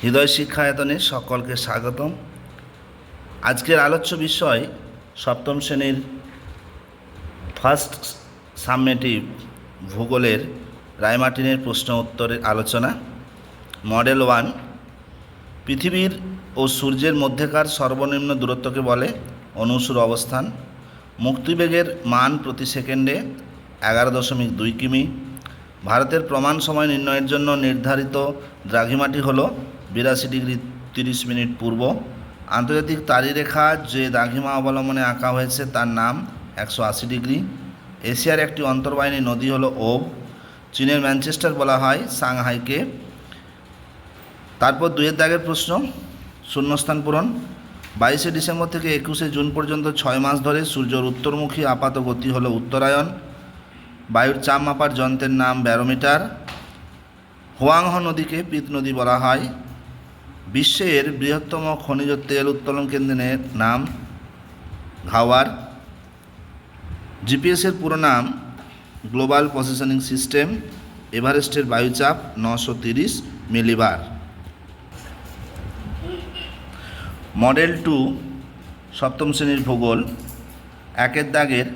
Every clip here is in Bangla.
হৃদয় শিক্ষায়তনে সকলকে স্বাগতম। আজকের আলোচ্য বিষয় সপ্তম শ্রেণীর ফার্স্ট সাবমেটিভ ভূগোলের রায়মার্টিনের প্রশ্ন উত্তরের আলোচনা। মডেল 1, পৃথিবীর ও সূর্যের মধ্যেকার সর্বনিম্ন দূরত্বকে বলে অনুসুর অবস্থান। মুক্তিবেগের মান প্রতি সেকেন্ডে 11.2 কিমি। ভারতের প্রমাণ সময় নির্ণয়ের জন্য নির্ধারিত দ্রাঘিমাটি হল 82°30' পূর্ব। আন্তর্জাতিক তারিরেখা যে দ্রাঘিমা অবলম্বনে আঁকা হয়েছে তার নাম 180°। এশিয়ার একটি অন্তর্বাহিনী নদী হল ওব। চীনের ম্যানচেস্টার বলা হয় সাংহাইকে। তারপর 2 দাগের প্রশ্ন, শূন্যস্থান পূরণ। 22শে ডিসেম্বর থেকে 21শে জুন পর্যন্ত 6 মাস ধরে সূর্যের উত্তরমুখী আপাত গতি হল উত্তরায়ণ। বায়ুর চাপ মাপার যন্ত্রের নাম ব্যারোমিটার। হোয়াংহ নদীকে পিত নদী বলা হয়। বিশ্বের বৃহত্তম খনিজ তেল উত্তোলন কেন্দ্রের নাম ঘাওয়ার। জিপিএসের পুরো নাম গ্লোবাল পজিশনিং সিস্টেম। এভারেস্টের বায়ুচাপ 930 মিলিবার। মডেল 2, সপ্তম শ্রেণীর ভূগোল। 1 দাগের,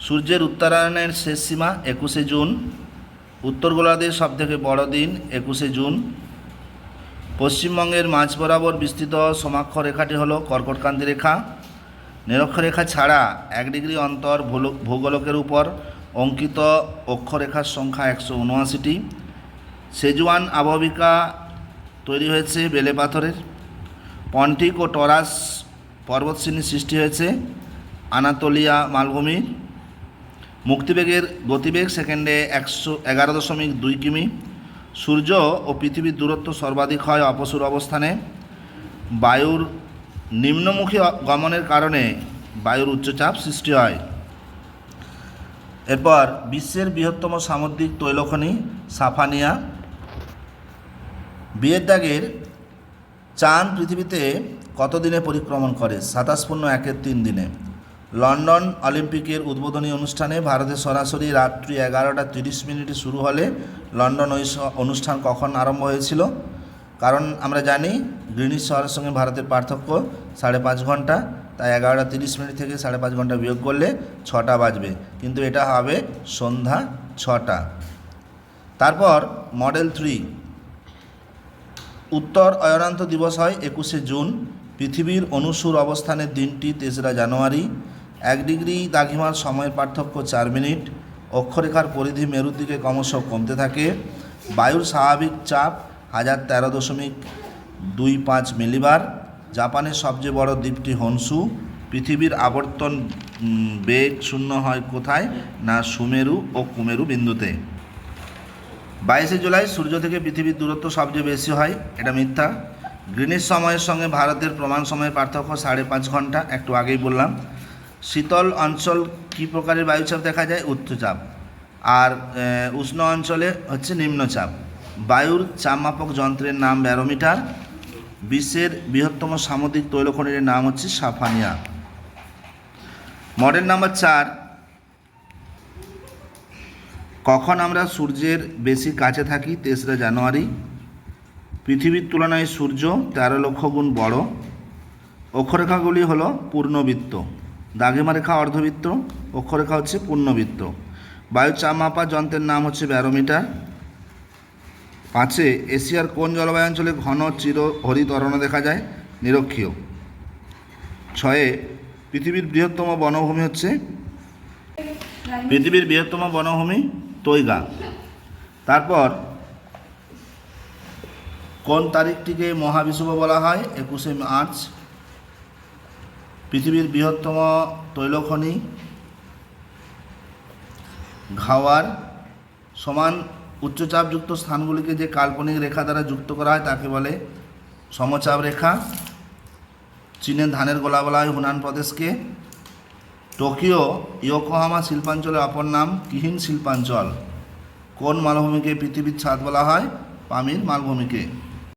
সূর্যের উত্তরায়ণের শেষ সীমা 21শে জুন। উত্তর গোলার্ধের সবথেকে বড় দিন 21শে জুন। পশ্চিমবঙ্গের মাঝ বরাবর বিস্তৃত সমাক্ষ রেখাটি হল কর্কটক্রান্তি রেখা। নিরক্ষরেখা ছাড়া 1 ডিগ্রি অন্তর ভূগোলকের উপর অঙ্কিত অক্ষরেখার সংখ্যা 179টি। সেজুয়ান আবহবিকা তৈরি হয়েছে বেলে পাথরের। পন্টিক ও টরাস পর্বতশ্রেণী সৃষ্টি হয়েছে আনাতোলিয়া মালভূমির। মুক্তিবেগের গতিবেগ সেকেন্ডে 111.2 কিমি। সূর্য ও পৃথিবীর দূরত্ব সর্বাধিক হয় অপসূর অবস্থানে। বায়ুর নিম্নমুখী গমনের কারণে বায়ুর উচ্চচাপ সৃষ্টি হয়। এরপর বিশ্বের বৃহত্তম সামুদ্রিক তৈলখনি সাফানিয়া। 2 দাগের, চাঁদ পৃথিবীতে কত দিনে পরিক্রমণ করে? 27.1-3 দিনে। লন্ডন অলিম্পিকের উদ্বোধনী অনুষ্ঠানে ভারতে সরাসরি রাত্রি 11টা 30 শুরু হলে লন্ডন অনুষ্ঠান কখন আরম্ভ হয়েছিল? কারণ আমরা জানি গ্রিনিচ শহরের সঙ্গে ভারতের পার্থক্য 5.5 ঘন্টা, তাই 11টা 30 থেকে 5.5 ঘন্টা বিয়োগ করলে 6টা বাজবে, কিন্তু এটা হবে সন্ধ্যা 6টা। তারপর মডেল 3, উত্তর অয়নান্ত দিবস হয় 21শে জুন। পৃথিবীর অনুসুর অবস্থানের দিনটি 3রা জানুয়ারি। 1 ডিগ্রি দ্রাঘিমার সময়ের পার্থক্য 4 মিনিট। অক্ষরেখার পরিধি মেরুর দিকে ক্রমশ কমতে থাকে। বায়ুর স্বাভাবিক চাপ 1013.25 মিলিবার। জাপানের সবচেয়ে বড় দ্বীপটি হনসু। পৃথিবীর আবর্তন বেগ শূন্য হয় কোথায়? না সুমেরু ও কুমেরু বিন্দুতে। 22শে জুলাই সূর্য থেকে পৃথিবীর দূরত্ব সবচেয়ে বেশি হয়, এটা মিথ্যা। গ্রিনিচ সময়ের সঙ্গে ভারতের প্রমাণ সময়ের পার্থক্য 5.5 ঘন্টা, একটু আগেই বললাম। শীতল অঞ্চল কী প্রকারের বায়ুচাপ দেখা যায়? উচ্চচাপ। আর উষ্ণ অঞ্চলে হচ্ছে নিম্নচাপ। বায়ুর চাপমাপক যন্ত্রের নাম ব্যারোমিটার। বিশ্বের বৃহত্তম সামুদ্রিক তৈলখনির নাম হচ্ছে সাফানিয়া। মডেল নাম্বার 4, কখন আমরা সূর্যের বেশি কাছে থাকি? 3রা জানুয়ারি। পৃথিবীর তুলনায় সূর্য 13 লক্ষ গুণ বড়। অক্ষরেখাগুলি হলো পূর্ণবৃত্ত। দ্রাঘিমা রেখা অর্ধবৃত্ত, অক্ষরেখা হচ্ছে পূর্ণবৃত্ত। বায়ু চাপ মাপা যন্ত্রের নাম হচ্ছে ব্যারোমিটার। 5, এশিয়ার কোন জলবায়ু অঞ্চলে ঘন চির হরিত অরণ্য দেখা যায়? নিরক্ষীয়। 6, পৃথিবীর বৃহত্তম বনভূমি তৈগা। তারপর কোন তারিখটিকে মহাবিষুব বলা হয়? 21শে মার্চ। পৃথিবীর বৃহত্তম তৈলখনি ঘাওয়ার। সমান উচ্চচাপযুক্ত স্থানগুলিকে যে কাল্পনিক রেখা দ্বারা যুক্ত করা হয় তাকে বলে সমচাপ রেখা। চীনের ধানের গোলা বলা হয় হুনান প্রদেশকে। টোকিও ইয়োকোহামা শিল্পাঞ্চলের অপর নাম কিহিন শিল্পাঞ্চল। কোন মালভূমিকে পৃথিবীর ছাদ বলা হয়? পামির মালভূমিকে।